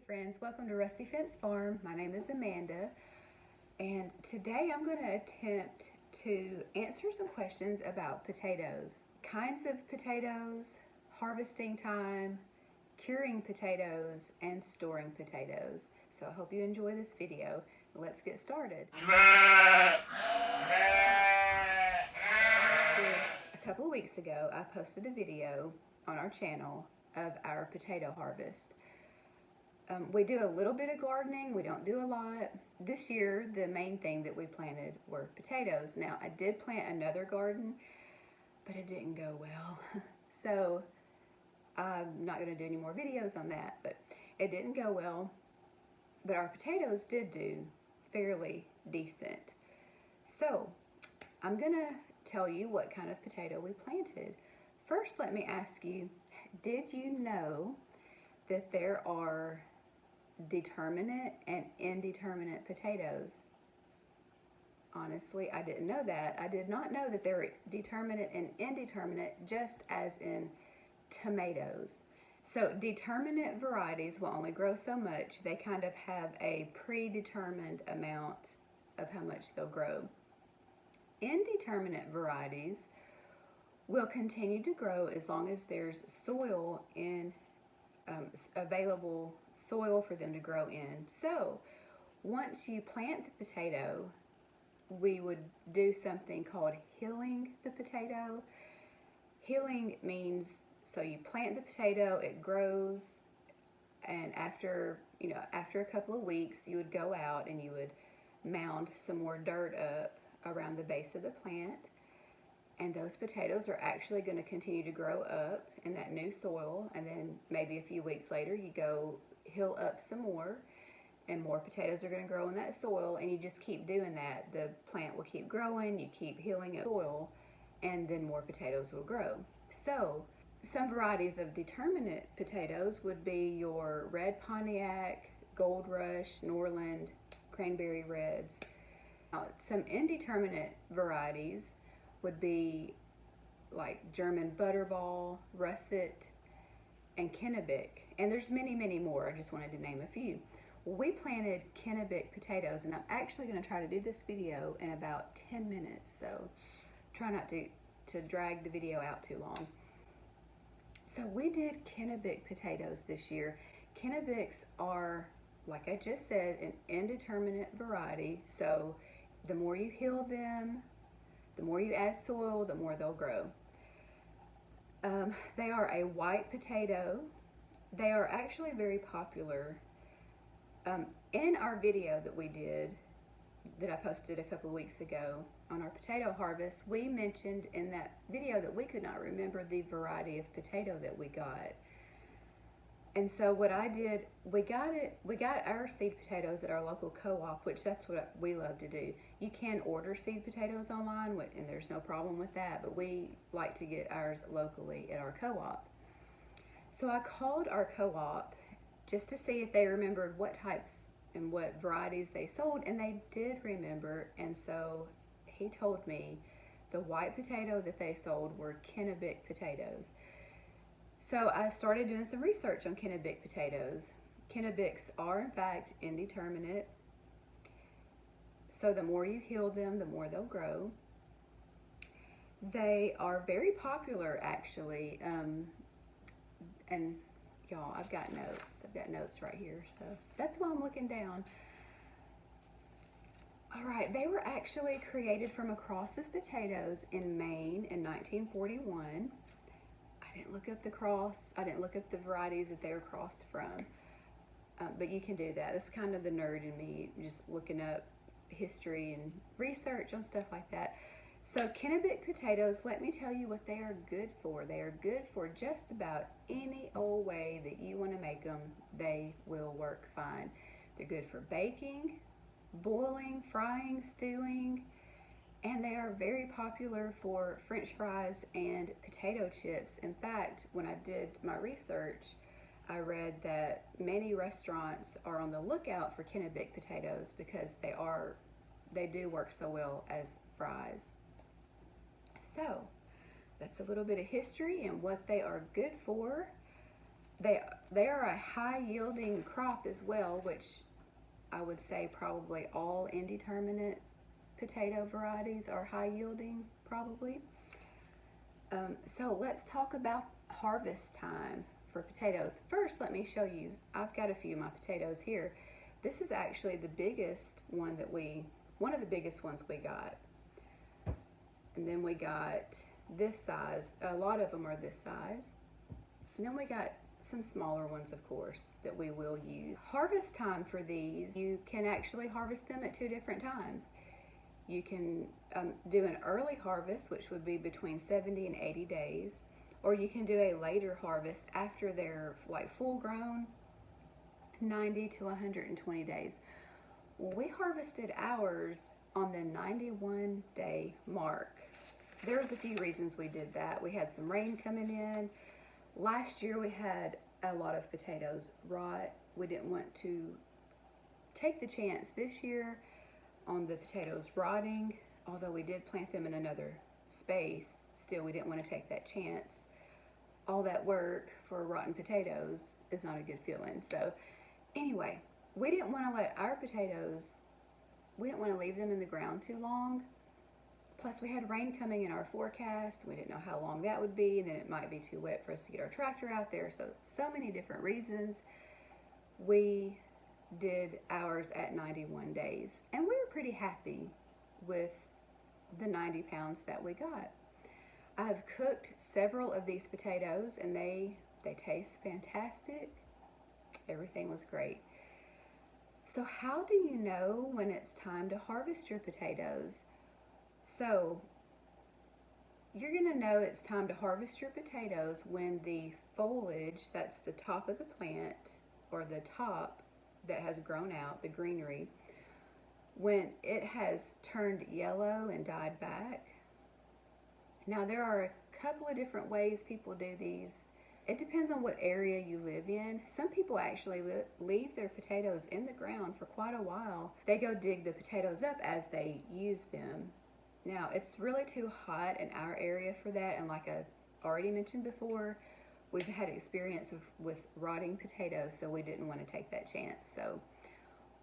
friends, welcome to Rusty Fence Farm. My name is Amanda, and today I'm going to attempt to answer some questions about potatoes. Kinds of potatoes, harvesting time, curing potatoes, and storing potatoes. So I hope you enjoy this video. Let's get started. A couple of weeks ago, I posted a video on our channel of our potato harvest. We do a little bit of gardening. We don't do a lot. This year, the main thing that we planted were potatoes. Now, I did plant another garden, but it didn't go well. So, I'm not going to do any more videos on that, but it didn't go well. But our potatoes did do fairly decent. So, I'm going to tell you what kind of potato we planted. First, let me ask you, did you know that there are determinate and indeterminate potatoes? Honestly, I didn't know that. I did not know that there were determinate and indeterminate, just as in tomatoes. So determinate varieties will only grow so much. They kind of have a predetermined amount of how much they'll grow. Indeterminate varieties will continue to grow as long as there's soil in available soil for them to grow in. So once you plant the potato, we would do something called hilling the potato. Hilling means, so you plant the potato, it grows, and after a couple of weeks, you would go out and you would mound some more dirt up around the base of the plant. And those potatoes are actually going to continue to grow up in that new soil, and then maybe a few weeks later you go hill up some more, and more potatoes are going to grow in that soil, and you just keep doing that. The plant will keep growing, you keep hilling up soil, and then more potatoes will grow. So some varieties of determinate potatoes would be your red Pontiac, Gold Rush, Norland, Cranberry Reds. Some indeterminate varieties would be like German Butterball, Russet, and Kennebec. And there's many, many more. I just wanted to name a few. Well, we planted Kennebec potatoes, and I'm actually going to try to do this video in about 10 minutes. So try not to drag the video out too long. So we did Kennebec potatoes this year. Kennebecs are, like I just said, an indeterminate variety. So the more you hill them, the more you add soil, the more they'll grow. They are a white potato. They are actually very popular. In our video that we did, that I posted a couple of weeks ago on our potato harvest, we mentioned in that video that we could not remember the variety of potato that we got. And so what I did, we got our seed potatoes at our local co-op, which that's what we love to do. You can order seed potatoes online, and there's no problem with that, but we like to get ours locally at our co-op. So I called our co-op just to see if they remembered what types and what varieties they sold, and they did remember, and so he told me the white potato that they sold were Kennebec potatoes. So I started doing some research on Kennebec potatoes. Kennebecs are in fact indeterminate. So the more you hill them, the more they'll grow. They are very popular actually. And y'all, I've got notes. I've got notes right here. So that's why I'm looking down. All right, they were actually created from a cross of potatoes in Maine in 1941. I didn't look up the cross. I didn't look up the varieties that they were crossed from. But you can do that. That's kind of the nerd in me, just looking up history and research on stuff like that. So Kennebec potatoes, let me tell you what they are good for. They are good for just about any old way that you want to make them. They will work fine. They're good for baking, boiling, frying, stewing, and they are very popular for French fries and potato chips. In fact, when I did my research, I read that many restaurants are on the lookout for Kennebec potatoes because they do work so well as fries. So that's a little bit of history and what they are good for. they are a high yielding crop as well, which I would say probably all indeterminate potato varieties are high yielding, probably. So let's talk about harvest time for potatoes. First, let me show you. I've got a few of my potatoes here. This is actually the biggest one one of the biggest ones we got. And then we got this size. A lot of them are this size. And then we got some smaller ones, of course, that we will use. Harvest time for these, you can actually harvest them at 2 different times. You can do an early harvest, which would be between 70 and 80 days, or you can do a later harvest after they're like full grown, 90 to 120 days. Well, we harvested ours on the 91 day mark. There's a few reasons we did that. We had some rain coming in. Last year we had a lot of potatoes rot. We didn't want to take the chance this year on the potatoes rotting, although we did plant them in another space. Still, we didn't want to take that chance. All that work for rotten potatoes is not a good feeling. So anyway, we didn't want to let our potatoes, we didn't want to leave them in the ground too long. Plus we had rain coming in our forecast. We didn't know how long that would be, and then it might be too wet for us to get our tractor out there. So many different reasons. We did ours at 91 days, and we were pretty happy with the 90 pounds that we got. I've cooked several of these potatoes, and they taste fantastic. Everything was great. So how do you know when it's time to harvest your potatoes? So you're going to know it's time to harvest your potatoes when the foliage, that's the top of the plant, or the top that has grown out, the greenery, when it has turned yellow and died back. Now there are a couple of different ways people do these. It depends on what area you live in. Some people actually leave their potatoes in the ground for quite a while. They go dig the potatoes up as they use them. Now it's really too hot in our area for that, and like I already mentioned before, we've had experience with rotting potatoes, so we didn't want to take that chance. So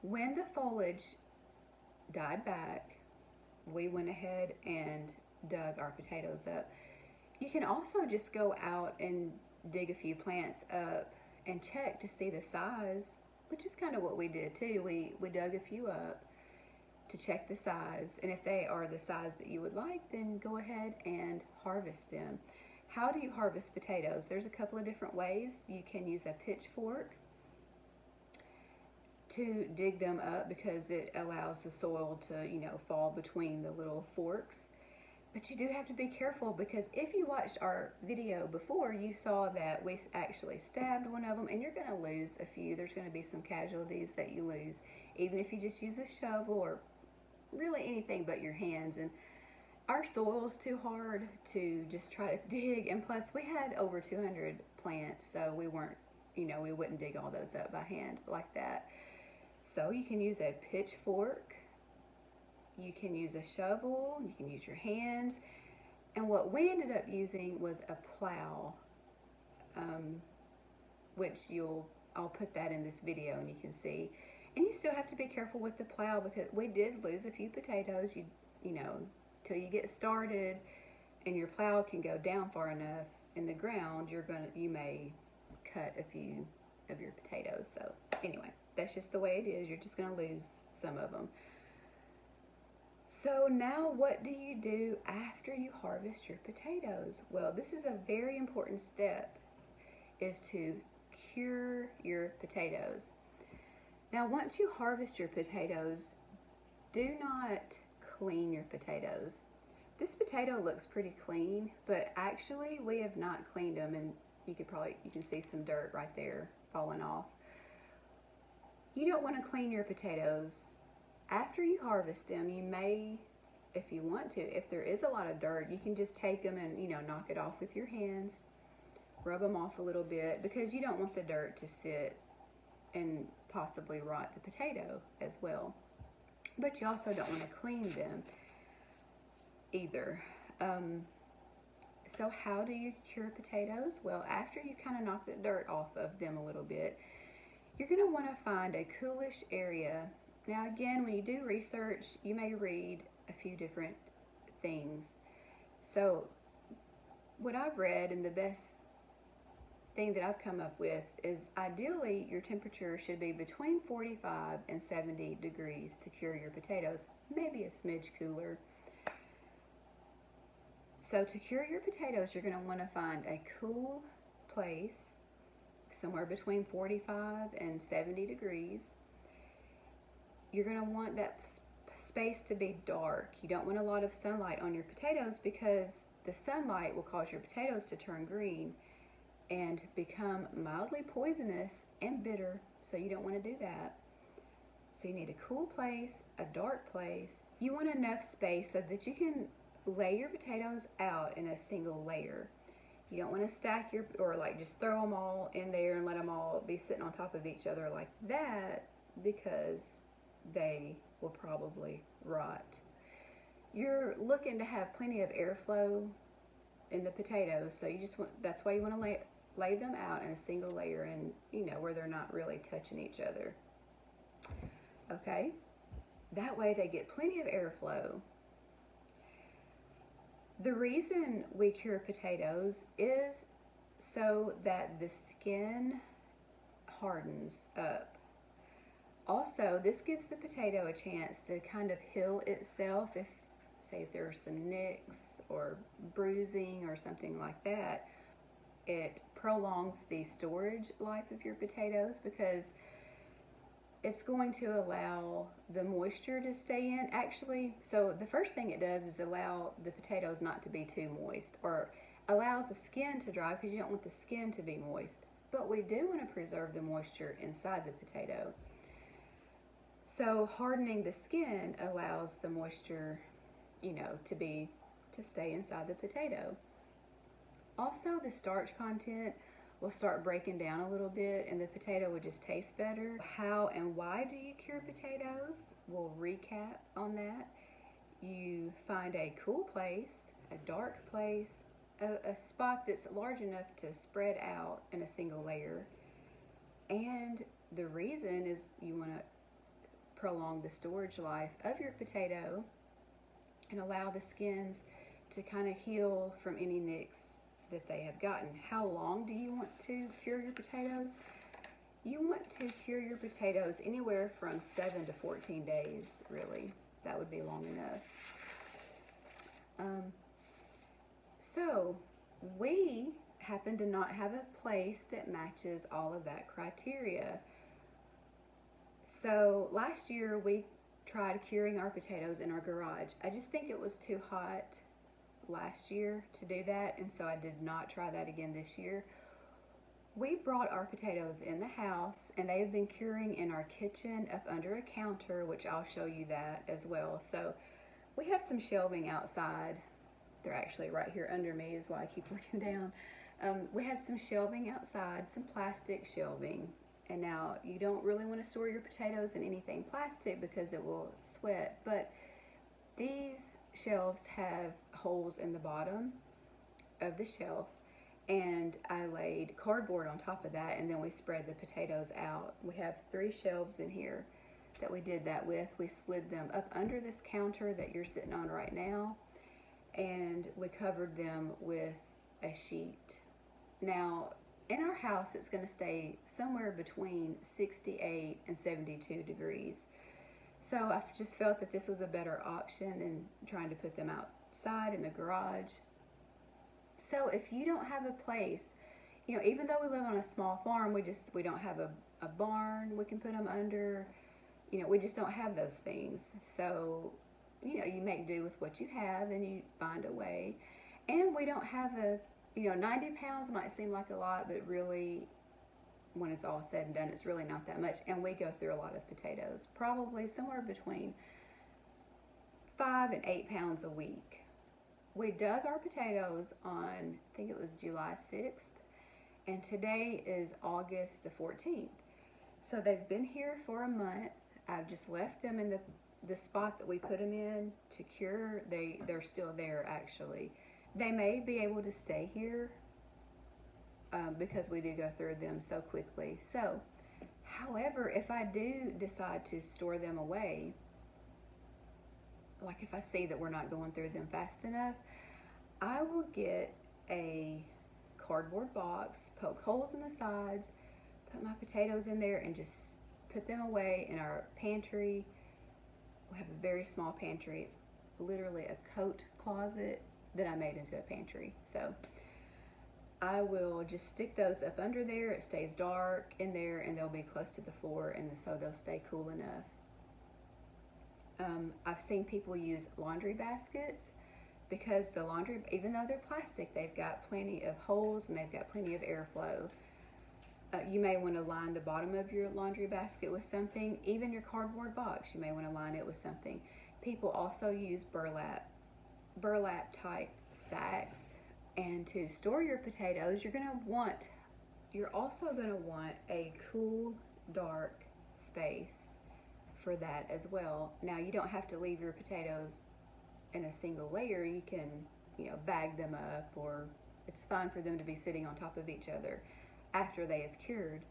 when the foliage died back, we went ahead and dug our potatoes up. You can also just go out and dig a few plants up and check to see the size, which is kind of what we did too. We dug a few up to check the size, and if they are the size that you would like, then go ahead and harvest them. How do you harvest potatoes? There's a couple of different ways. You can use a pitchfork to dig them up because it allows the soil to, fall between the little forks. But you do have to be careful, because if you watched our video before, you saw that we actually stabbed one of them, and you're going to lose a few. There's going to be some casualties that you lose, even if you just use a shovel or really anything but your hands. And our soil's too hard to just try to dig, and plus we had over 200 plants, so we weren't, we wouldn't dig all those up by hand like that. So you can use a pitchfork, you can use a shovel, you can use your hands, and what we ended up using was a plow, which I'll put that in this video and you can see. And you still have to be careful with the plow, because we did lose a few potatoes. Till you get started and your plow can go down far enough in the ground, you may cut a few of your potatoes. So anyway, that's just the way it is. You're just going to lose some of them. So now what do you do after you harvest your potatoes? Well, this is a very important step, is to cure your potatoes. Now, once you harvest your potatoes, do not clean your potatoes. This potato looks pretty clean, but actually we have not cleaned them, and you can see some dirt right there falling off. You don't want to clean your potatoes. After you harvest them, you may, if you want to, if there is a lot of dirt, you can just take them and, knock it off with your hands, rub them off a little bit, because you don't want the dirt to sit and possibly rot the potato as well. But you also don't want to clean them either. So how do you cure potatoes? Well, after you kind of knock the dirt off of them a little bit, you're going to want to find a coolish area. Now again, when you do research, you may read a few different things. So what I've read, and the best thing that I've come up with, is ideally your temperature should be between 45 and 70 degrees to cure your potatoes, maybe a smidge cooler. So to cure your potatoes, you're going to want to find a cool place, somewhere between 45 and 70 degrees. You're going to want that space to be dark. You don't want a lot of sunlight on your potatoes, because the sunlight will cause your potatoes to turn green and become mildly poisonous and bitter, so you don't want to do that. So you need a cool place, a dark place. You want enough space so that you can lay your potatoes out in a single layer. You don't want to stack or like just throw them all in there and let them all be sitting on top of each other like that, because they will probably rot. You're looking to have plenty of airflow in the potatoes, so that's why you want to lay them out in a single layer, and where they're not really touching each other. Okay, that way they get plenty of airflow. The reason we cure potatoes is so that the skin hardens up. Also, this gives the potato a chance to kind of heal itself if there are some nicks or bruising or something like that. It prolongs the storage life of your potatoes, because it's going to allow the moisture to stay in. Actually, so the first thing it does is allow the potatoes not to be too moist, or allows the skin to dry, because you don't want the skin to be moist. But we do want to preserve the moisture inside the potato. So hardening the skin allows the moisture, to stay inside the potato. Also, the starch content will start breaking down a little bit, and the potato would just taste better. How and why do you cure potatoes? We'll recap on that. You find a cool place, a dark place, a spot that's large enough to spread out in a single layer. And the reason is you want to prolong the storage life of your potato and allow the skins to kind of heal from any nicks that they have gotten. How long do you want to cure your potatoes? You want to cure your potatoes anywhere from 7 to 14 days, really. That would be long enough. So we happen to not have a place that matches all of that criteria. So last year we tried curing our potatoes in our garage. I just think it was too hot last year to do that, and so I did not try that again this year. We brought our potatoes in the house, and they have been curing in our kitchen up under a counter, which I'll show you that as well. So we had some shelving outside. They're actually right here under me, is why I keep looking down. We had some shelving outside, some plastic shelving. And now you don't really want to store your potatoes in anything plastic because it will sweat, but these shelves have holes in the bottom of the shelf, and I laid cardboard on top of that, and then we spread the potatoes out. We have 3 shelves in here that we did that with. We slid them up under this counter that you're sitting on right now, and we covered them with a sheet. Now, in our house, it's going to stay somewhere between 68 and 72 degrees. So I just felt that this was a better option than trying to put them outside in the garage. So if you don't have a place, even though we live on a small farm, we don't have a barn we can put them under. We just don't have those things. So, you make do with what you have, and you find a way. And we don't have 90 pounds might seem like a lot, but really, when it's all said and done, it's really not that much. And we go through a lot of potatoes, probably somewhere between 5 and 8 pounds a week. We dug our potatoes on, I think it was July 6th, and today is August the 14th. So they've been here for a month. I've just left them in the spot that we put them in to cure. They're still there, actually. They may be able to stay here because we do go through them so quickly. So, however, if I do decide to store them away, like if I see that we're not going through them fast enough, I will get a cardboard box, poke holes in the sides, put my potatoes in there, and just put them away in our pantry. We have a very small pantry. It's literally a coat closet that I made into a pantry. So I will just stick those up under there. It stays dark in there, and they'll be close to the floor, and so they'll stay cool enough. I've seen people use laundry baskets because the laundry, even though they're plastic, they've got plenty of holes and they've got plenty of airflow. You may want to line the bottom of your laundry basket with something. Even your cardboard box, you may want to line it with something. People also use burlap type sacks. And to store your potatoes, you're also going to want a cool, dark space for that as well. Now, you don't have to leave your potatoes in a single layer. You can, bag them up, or it's fine for them to be sitting on top of each other after they have cured.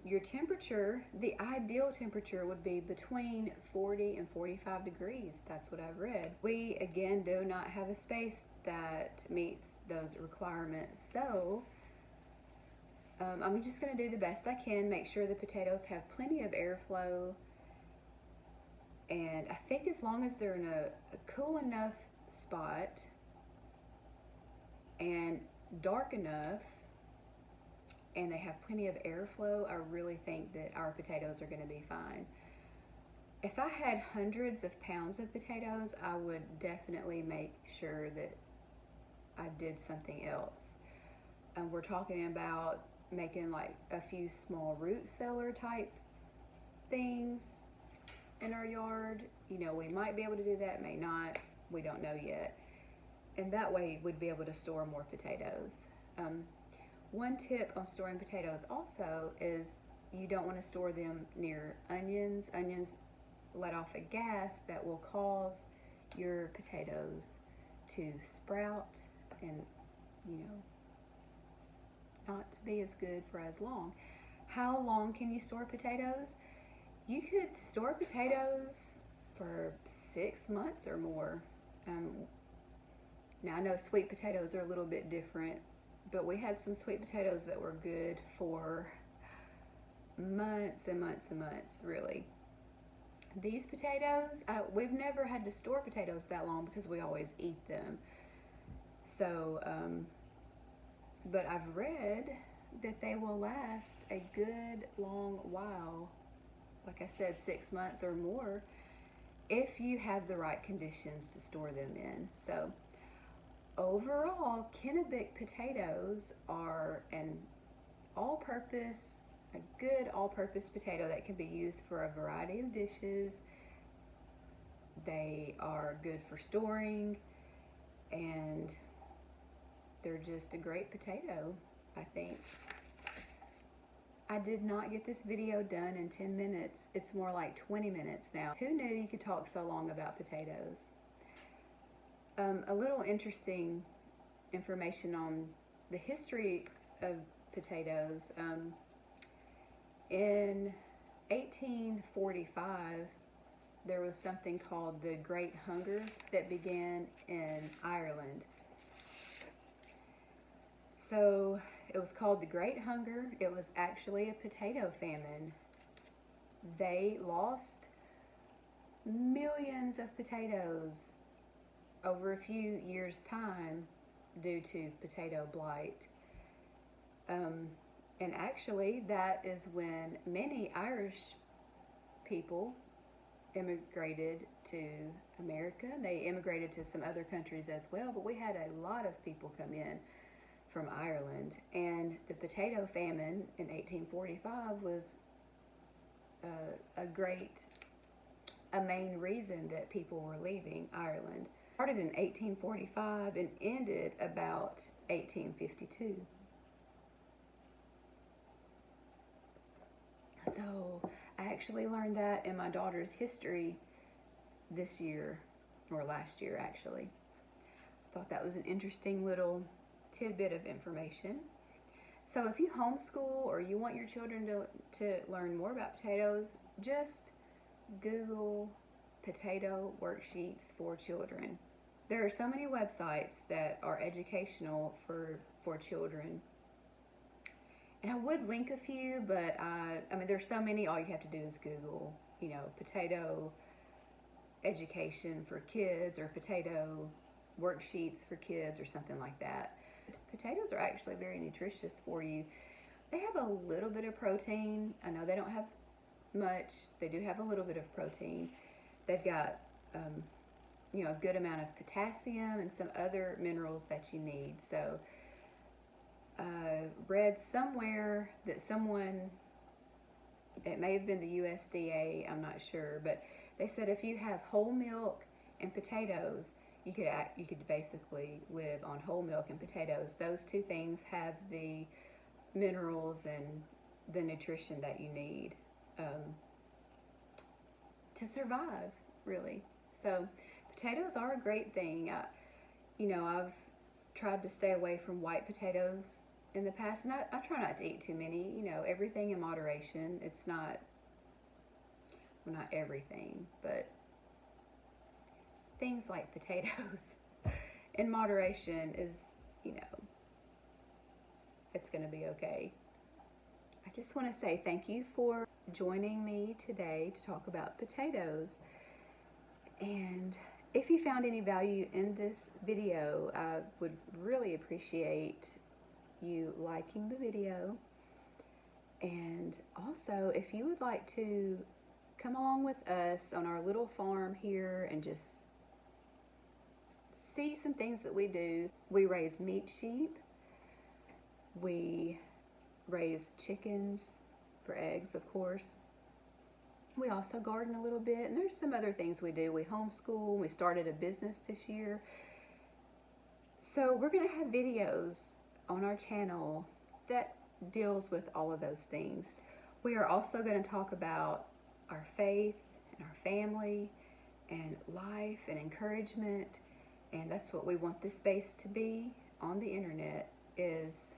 Your temperature, the ideal temperature would be between 40 and 45 degrees. That's what I've read. We, again, do not have a space that meets those requirements. So I'm just going to do the best I can, make sure the potatoes have plenty of airflow. And I think as long as they're in a cool enough spot and dark enough, and they have plenty of airflow, I really think that our potatoes are going to be fine. If I had hundreds of pounds of potatoes, I would definitely make sure that I did something else. We're talking about making like a few small root cellar type things in our yard. We might be able to do that, may not, we don't know yet. And that way we'd be able to store more potatoes. One tip on storing potatoes also is you don't want to store them near onions. Onions let off a gas that will cause your potatoes to sprout and, not to be as good for as long. How long can you store potatoes? You could store potatoes for 6 months or more. Now I know sweet potatoes are a little bit different, but we had some sweet potatoes that were good for months and months and months, really. These potatoes, we've never had to store potatoes that long because we always eat them. So, but I've read that they will last a good long while. Like I said, 6 months or more if you have the right conditions to store them in. So overall, Kennebec potatoes are a good all-purpose potato that can be used for a variety of dishes. They are good for storing, and they're just a great potato, I think. I did not get this video done in 10 minutes. It's more like 20 minutes now. Who knew you could talk so long about potatoes? A little interesting information on the history of potatoes. In 1845, there was something called the Great Hunger that began in Ireland. So it was called the Great Hunger. It was actually a potato famine. They lost millions of potatoes over a few years' time due to potato blight. And actually, that is when many Irish people immigrated to America. They immigrated to some other countries as well, but we had a lot of people come in from Ireland. And the potato famine in 1845 was a main reason that people were leaving Ireland. It started in 1845 and ended about 1852. So I actually learned that in my daughter's history this year, or last year actually. thought that was an interesting little tidbit of information. So if you homeschool or you want your children to learn more about potatoes, just Google potato worksheets for children. There are so many websites that are educational for children. And I would link a few, but I mean, there's so many, all you have to do is Google, potato education for kids or potato worksheets for kids or something like that. Potatoes are actually very nutritious for you. They have a little bit of protein. I know they don't have much. They do have a little bit of protein. They've got, a good amount of potassium and some other minerals that you need. So read somewhere that it may have been the USDA, I'm not sure, but they said if you have whole milk and potatoes, you could basically live on whole milk and potatoes. Those two things have the minerals and the nutrition that you need to survive, really. So potatoes are a great thing. I've tried to stay away from white potatoes in the past, and I try not to eat too many. Everything in moderation. It's not everything, but things like potatoes in moderation is, it's going to be okay. I just want to say thank you for joining me today to talk about potatoes. And if you found any value in this video, I would really appreciate you liking the video. And also, if you would like to come along with us on our little farm here and just see some things that we do. We raise meat sheep. We raise chickens for eggs, of course. We also garden a little bit, and there's some other things we do. We homeschool. We started a business this year. So we're going to have videos on our channel that deals with all of those things. We are also going to talk about our faith and our family and life and encouragement, and that's what we want this space to be on the internet, is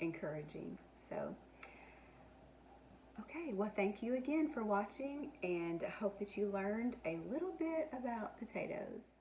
encouraging. So okay, well, thank you again for watching, and I hope that you learned a little bit about potatoes.